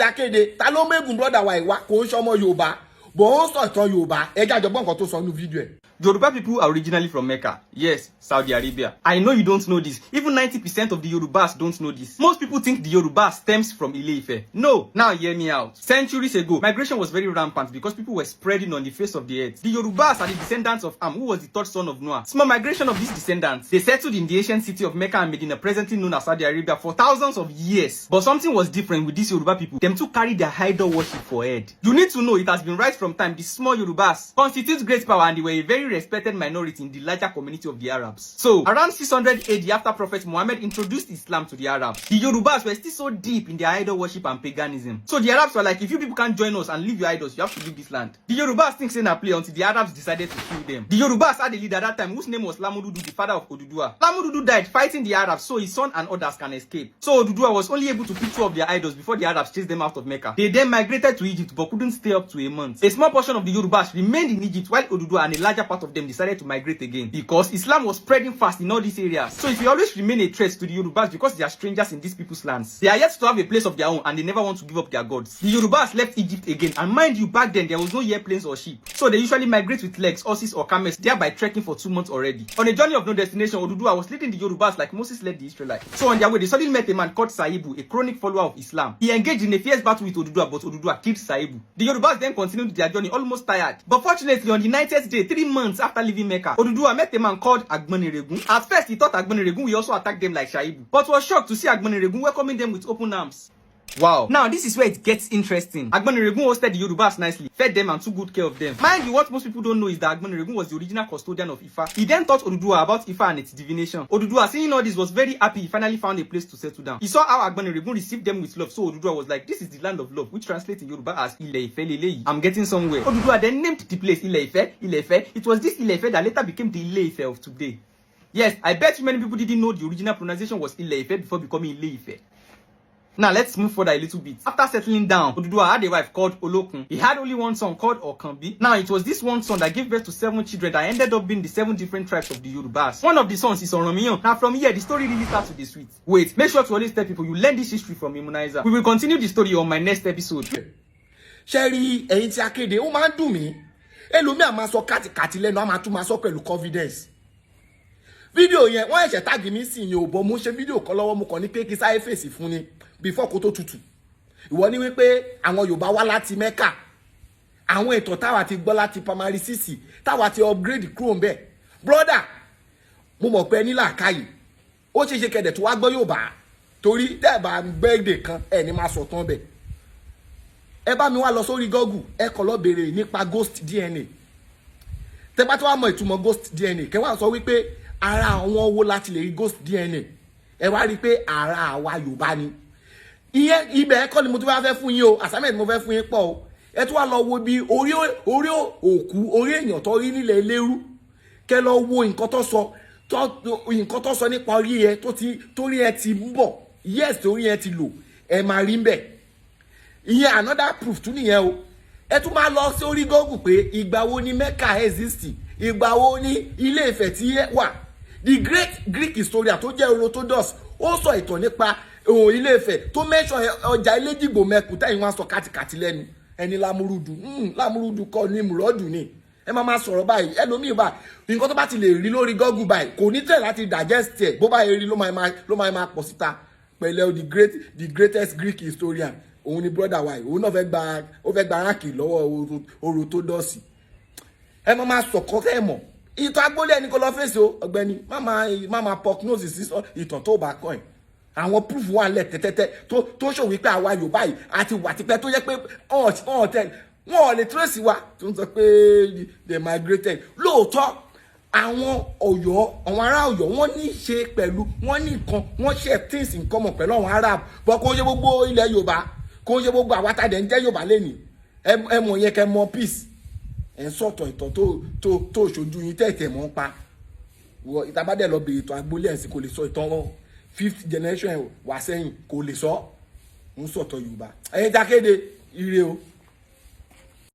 tí a kéde ta ló mẹ́gùn brọ́dà wa ìwà kò ń ṣọmọ Yorùbá bò ó sọ ìtàn Yorùbá ẹjẹ́ àjọgbọ́n nǹkan tó sọ nínú fídíò ẹ̀. Yoruba people are originally from Mecca. Yes, Saudi Arabia. I know you don't know this. Even 90% of the Yorubas don't know this. Most people think the Yoruba stems from Ile-Ife. No, now hear me out. Centuries ago, migration was very rampant because people were spreading on the face of the earth. The Yorubas are the descendants of Ham, who was the third son of Noah. Small migration of these descendants. They settled in the ancient city of Mecca and Medina, presently known as Saudi Arabia, for thousands of years. But something was different with these Yoruba people. Them too carried their idol worship for head. You need to know it has been right from time. The small Yorubas constitute great power and they were a very respected minority in the larger community of the Arabs. So, around 600 AD, after Prophet Muhammad introduced Islam to the Arabs, the Yorubas were still so deep in their idol worship and paganism. So the Arabs were like, if you people can't join us and leave your idols, you have to leave this land. The Yorubas think say na play until the Arabs decided to kill them. The Yorubas had a leader at that time whose name was Lamududu, the father of Odudua. Lamududu died fighting the Arabs so his son and others can escape. So Odudua was only able to pick 2 of their idols before the Arabs chased them out of Mecca. They then migrated to Egypt but couldn't stay up to a month. A small portion of the Yorubas remained in Egypt while Odudua and a larger part of them decided to migrate again because Islam was spreading fast in all these areas. So if you always remain a threat to the Yorubas because they are strangers in these people's lands, they are yet to have a place of their own and they never want to give up their gods. The Yorubas left Egypt again, and mind you, back then there was no airplanes or ship, so they usually migrate with legs, horses or camels, thereby trekking for 2 months already. On a journey of no destination, Odudua was leading the Yorubas like Moses led the Israelites. So on their way, they suddenly met a man called Saibu, a chronic follower of Islam. He engaged in a fierce battle with Odudua, but Odudua killed Saibu. The Yorubas then continued their journey almost tired. But fortunately, on the 90th day, 3 months after leaving Mecca, Odudua met a man called Agboniregun. At first, he thought Agboniregun will also attack them like Shaibu, but was shocked to see Agboniregun welcoming them with open arms. Wow. Now, this is where it gets interesting. Agboniregun hosted the Yorubas nicely, fed them and took good care of them. Mind you, what most people don't know is that Agboniregun was the original custodian of Ifa. He then taught Odudua about Ifa and its divination. Odudua, seeing all this, was very happy he finally found a place to settle down. He saw how Agboniregun received them with love, so Odudua was like, this is the land of love, which translates in Yoruba as Ile-Ife Leleyi. I'm getting somewhere. Odudua then named the place Ile-Ife. Ile-Ife. It was this Ile-Ife that later became the Ile-Ife of today. Yes, I bet you many people didn't know the original pronunciation was Ile-Ife before becoming Ile-Ife. Now let's move further a little bit. After settling down, Odudua had a wife called Olokun. He had only one son called Okanbi. Now it was this one son that gave birth to 7 children that ended up being the 7 different tribes of the Yorubas. One of the sons is Oromiyan. Now from here, the story really starts with the sweet. Wait, make sure to always tell people you learn this history from Immunizer. We will continue the story on my next episode. Sherry, ẹ̀yin tí a kéde, ó máa ń dùn mí. Ẹlòmíì á máa sọ kàtìkàtì lẹ́nu, á máa tún máa sọ pẹ̀lú confidence. Fídíò yẹn wọ́n ẹ̀ṣẹ̀ tag mi sí yẹn ò bọ́ mo ṣe fídíò kan lọ́wọ́ mo kàn ní pé kí sáyé fèsì fún ni before kó tó tutù. Ìwọ ní wípé àwọn Yorùbá wá láti Mecca. Àwọn ètò táwa ti gbọ́ láti primary 6 táwa ti upgrade kúrò ńbẹ̀. Brother, mo mọ̀ pé ní làákàyè. Ó ṣeéṣe kẹ̀dẹ̀ tó wá gbọ́ Yorùbá torí tẹ́ bá gbẹ́dẹ̀ kan ẹ ní máa sọ tán bẹ̀. Ẹ bá mi wá lọ sórí Google, ẹ kàn lọ béèrè nípa ghost DNA. Tẹ́ bá tó wá mọ̀ ìtumọ̀ ghost DNA, kẹ́ wá sọ wípé ara àwọn owó láti lè rí ghost DNA. Ẹ wá rí pé ara àwa Yorùbá ni. Ìyẹn ibẹ̀ kọ́ ni mo tún wá fẹ́ fún yín o, assignment mo fẹ́ fún yín pọ̀ o. Ẹ tún wá lọ wo bí orí òkú, orí èèyàn tó rí nílẹ̀ Eléru. Kẹ́ lọ wo nǹkan tó sọ nípa orí ẹ torí ẹ ti ń bọ̀. Yes, torí ẹ ti lò. Ẹ máa rí ńbẹ̀. Ìyẹn another proof tún nìyẹn o. Ẹ tún máa lọ sí orí Google pé ìgbà wo ni Mecca exist? Ìgbà wo ni Ilé-Ifẹ̀ tí wà? The great Greek historian tó jẹ́ Herodotus ó sọ ìtàn nípa Ilé-Ifẹ̀ tó mention ọjà Eléjìgbò Mẹ́kù tẹ́yìn wọ́n sọ kàtìkàtì lẹ́nu ẹni Lámúrúdù kọ́ ní Mùrọ́dù ni ẹ máa sọ̀rọ̀ báyìí ẹlòmíì bá nǹkan tó bá ti lè rí lórí Google báyìí kò ní tẹ̀ láti digest ẹ̀ bó bá yẹ rí ló máa pọ̀ síta pẹ̀lẹ́ the greatest Greek historian òun ni brother wa òun náà fẹ́ gba ránkì lọ́wọ́ Herodotus ẹ máa sọ̀kọ́ kẹ́ ẹ̀ mọ̀ ìtàn agbólé ẹni kò lọ fèsì o ọ̀gbẹ́ni máma prognosis ìtàn tó bá kọ́ ẹ̀ àwọn proof wà lẹ̀ tẹ́tẹ́tẹ́ tó ṣò wípé àwa Yorùbá yìí àti wà tipẹ́ tó yẹ pé wọ́n lè trace wa tó ń sọ pé they migrated lóòótọ́ àwọn ará Ọ̀yọ́ wọ́n ní ṣe pẹ̀lú wọ́n ní nǹkan wọ́n share things in common pẹ̀lú àwọn Arab bọ́ kó ń ṣe gbogbo ilẹ̀ Yorùbá kó ń ṣe gbogbo àwátàdẹ̀ ń jẹ́ Yorùbá lẹ́nìí ẹ mọ̀ yẹn kẹ́ mọ̀ peace ẹ̀ ń sọ̀tọ̀ ìtàn tó ṣojú yín tẹ̀tẹ̀ mọ́ ń pa ìtàbádẹ́ lọ bèèrè ìtàn agbólé ẹ̀sìn kò lè sọ ìtàn 5th generation wà sẹ́yìn kò lè sọ ń sọ̀tọ̀ Yorùbá ẹ̀yin jákéde ire o.